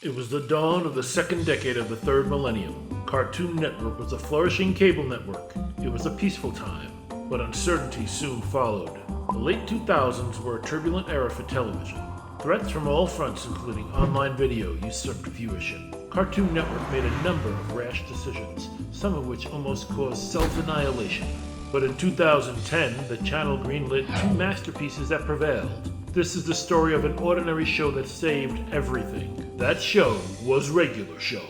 It was the dawn of the second decade of the third millennium. Cartoon Network was a flourishing cable network. It was a peaceful time, but uncertainty soon followed. The late 2000s were a turbulent era for television. Threats from all fronts, including online video, usurped viewership. Cartoon Network made a number of rash decisions, some of which almost caused self-annihilation. But in 2010, the channel greenlit two masterpieces that prevailed. This is the story of an ordinary show that saved everything. That show was Regular Show.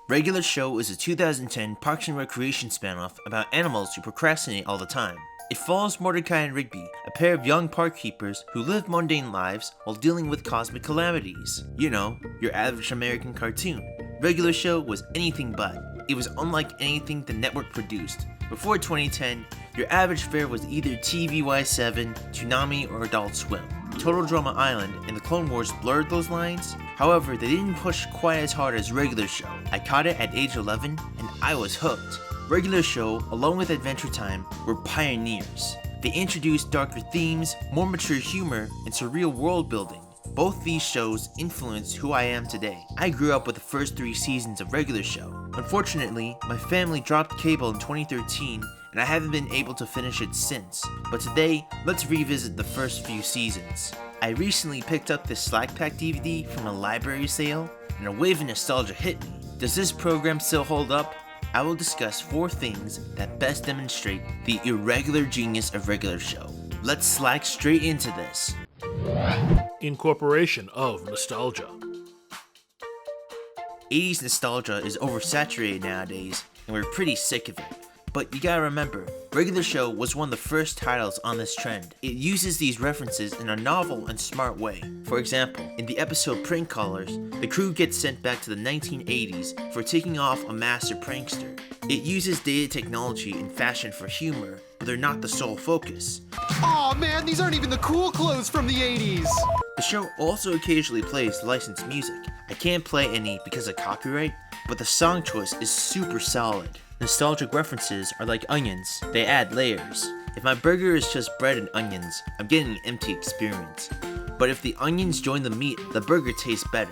Regular Show is a 2010 Parks and Recreation spinoff about animals who procrastinate all the time. It follows Mordecai and Rigby, a pair of young park keepers who live mundane lives while dealing with cosmic calamities. You know, your average American cartoon. Regular Show was anything but. It was unlike anything the network produced. Before 2010, your average fare was either TVY7, Toonami, or Adult Swim. Total Drama Island and the Clone Wars blurred those lines. However, they didn't push quite as hard as Regular Show. I caught it at age 11 and I was hooked. Regular Show, along with Adventure Time, were pioneers. They introduced darker themes, more mature humor, and surreal world building. Both these shows influenced who I am today. I grew up with the first 3 seasons of Regular Show. Unfortunately, my family dropped cable in 2013 and I haven't been able to finish it since. But today, let's revisit the first few seasons. I recently picked up this Slack Pack DVD from a library sale and a wave of nostalgia hit me. Does this program still hold up? I will discuss 4 things that best demonstrate the irregular genius of Regular Show. Let's slack straight into this. Incorporation of nostalgia. 80s nostalgia is oversaturated nowadays, and we're pretty sick of it. But you gotta remember, Regular Show was one of the first titles on this trend. It uses these references in a novel and smart way. For example, in the episode Prank Callers, the crew gets sent back to the 1980s for taking off a master prankster. It uses dated technology and fashion for humor, but they're not the sole focus. Aw man, these aren't even the cool clothes from the 80s! The show also occasionally plays licensed music. I can't play any because of copyright, but the song choice is super solid. Nostalgic references are like onions, they add layers. If my burger is just bread and onions, I'm getting an empty experience. But if the onions join the meat, the burger tastes better.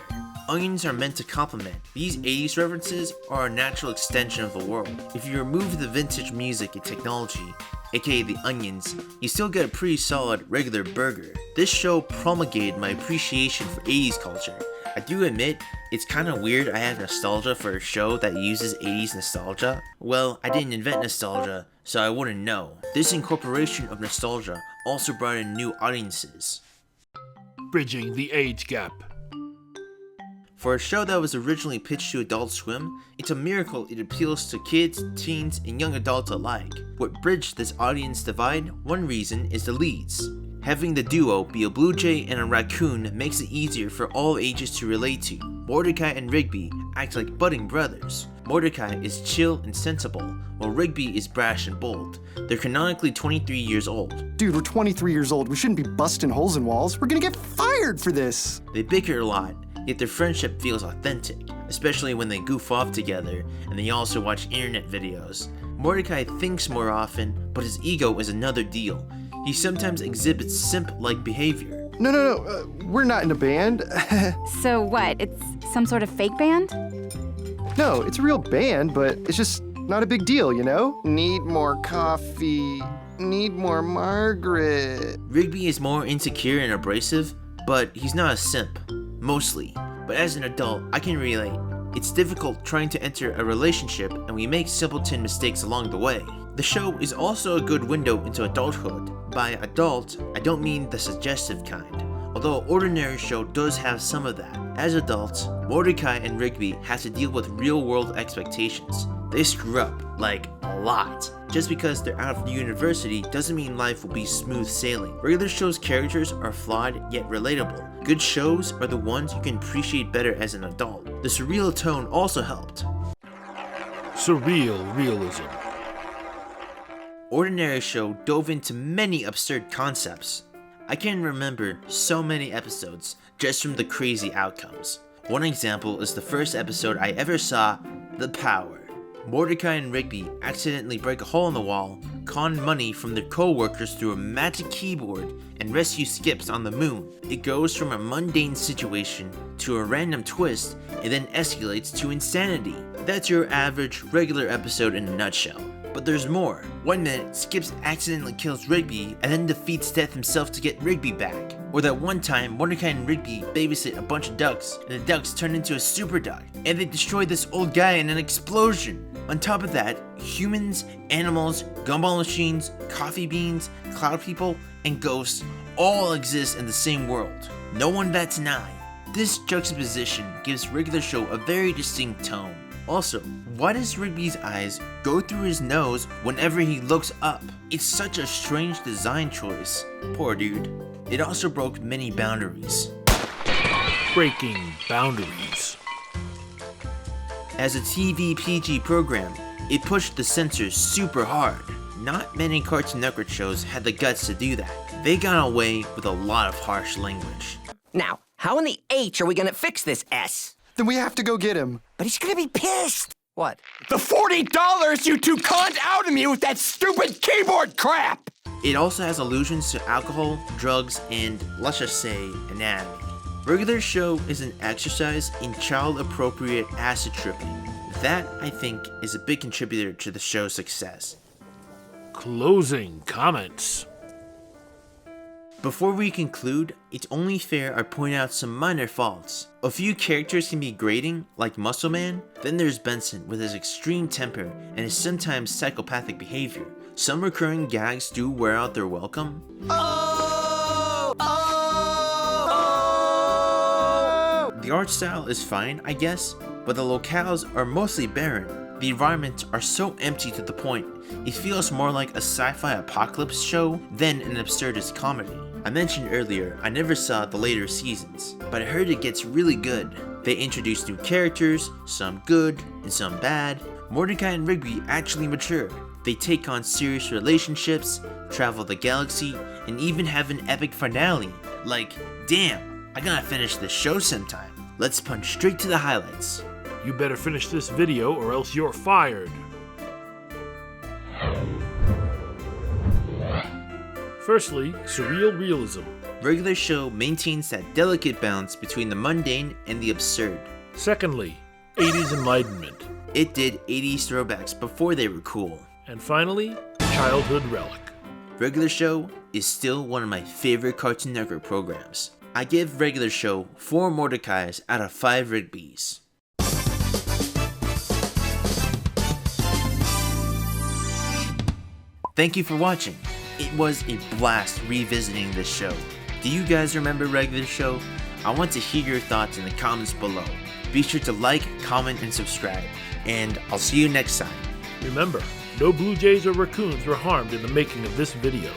Onions are meant to complement. These 80s references are a natural extension of the world. If you remove the vintage music and technology, aka the onions, you still get a pretty solid regular burger. This show promulgated my appreciation for 80s culture. I do admit, it's kinda weird I have nostalgia for a show that uses 80s nostalgia. Well, I didn't invent nostalgia, so I wouldn't know. This incorporation of nostalgia also brought in new audiences. Bridging the age gap. For a show that was originally pitched to Adult Swim, it's a miracle it appeals to kids, teens, and young adults alike. What bridged this audience divide? One reason is the leads. Having the duo be a blue jay and a raccoon makes it easier for all ages to relate to. Mordecai and Rigby act like budding brothers. Mordecai is chill and sensible, while Rigby is brash and bold. They're canonically 23 years old. Dude, we're 23 years old. We shouldn't be busting holes in walls. We're gonna get fired for this. They bicker a lot, yet their friendship feels authentic, especially when they goof off together and they also watch internet videos. Mordecai thinks more often, but his ego is another deal. He sometimes exhibits simp-like behavior. No, we're not in a band. So what, it's some sort of fake band? No, it's a real band, but it's just not a big deal, you know? Need more coffee. Need more Margaret. Rigby is more insecure and abrasive, but he's not a simp. Mostly. But as an adult, I can relate. It's difficult trying to enter a relationship and we make simpleton mistakes along the way. The show is also a good window into adulthood. By adult, I don't mean the suggestive kind, although Ordinary Show does have some of that. As adults, Mordecai and Rigby have to deal with real-world expectations. They screw up, like, a lot. Just because they're out of university doesn't mean life will be smooth sailing. Regular Show's characters are flawed yet relatable. Good shows are the ones you can appreciate better as an adult. The Surreal Tone also helped. Surreal realism. Ordinary Show dove into many absurd concepts. I can remember so many episodes just from the crazy outcomes. One example is the first episode I ever saw, The Power. Mordecai and Rigby accidentally break a hole in the wall, con money from their co-workers through a magic keyboard, and rescue Skips on the moon. It goes from a mundane situation to a random twist, and then escalates to insanity. That's your average, regular episode in a nutshell. But there's more. One minute, Skips accidentally kills Rigby and then defeats Death himself to get Rigby back. Or that one time, Mordecai and Rigby babysit a bunch of ducks, and the ducks turn into a super duck, and they destroy this old guy in an explosion. On top of that, humans, animals, gumball machines, coffee beans, cloud people, and ghosts all exist in the same world. No one bats an eye. This juxtaposition gives Regular Show a very distinct tone. Also, why does Rigby's eyes go through his nose whenever he looks up? It's such a strange design choice. Poor dude. It also broke many boundaries. Breaking boundaries. As a TV PG program, it pushed the censors super hard. Not many Cartoon Network shows had the guts to do that. They got away with a lot of harsh language. Now, how in the H are we gonna fix this S? Then we have to go get him. But he's gonna be pissed. What? The $40 you two conned out of me with that stupid keyboard crap! It also has allusions to alcohol, drugs, and, let's just say, anatomy. Regular Show is an exercise in child-appropriate acid tripping. That, I think, is a big contributor to the show's success. Closing comments. Before we conclude, it's only fair I point out some minor faults. A few characters can be grating, like Muscle Man. Then there's Benson with his extreme temper and his sometimes psychopathic behavior. Some recurring gags do wear out their welcome. The art style is fine, I guess, but the locales are mostly barren. The environments are so empty to the point, it feels more like a sci-fi apocalypse show than an absurdist comedy. I mentioned earlier, I never saw the later seasons, but I heard it gets really good. They introduce new characters, some good and some bad. Mordecai and Rigby actually mature. They take on serious relationships, travel the galaxy, and even have an epic finale. Like, damn, I gotta finish this show sometime. Let's punch straight to the highlights. You better finish this video or else you're fired. Firstly, surreal realism. Regular Show maintains that delicate balance between the mundane and the absurd. Secondly, 80s enlightenment. It did 80s throwbacks before they were cool. And finally, childhood relic. Regular Show is still one of my favorite Cartoon Network programs. I give Regular Show 4 Mordecais out of 5 Rigbys. Thank you for watching. It was a blast revisiting this show. Do you guys remember Regular Show? I want to hear your thoughts in the comments below. Be sure to like, comment, and subscribe. And I'll see you next time. Remember, no blue jays or raccoons were harmed in the making of this video.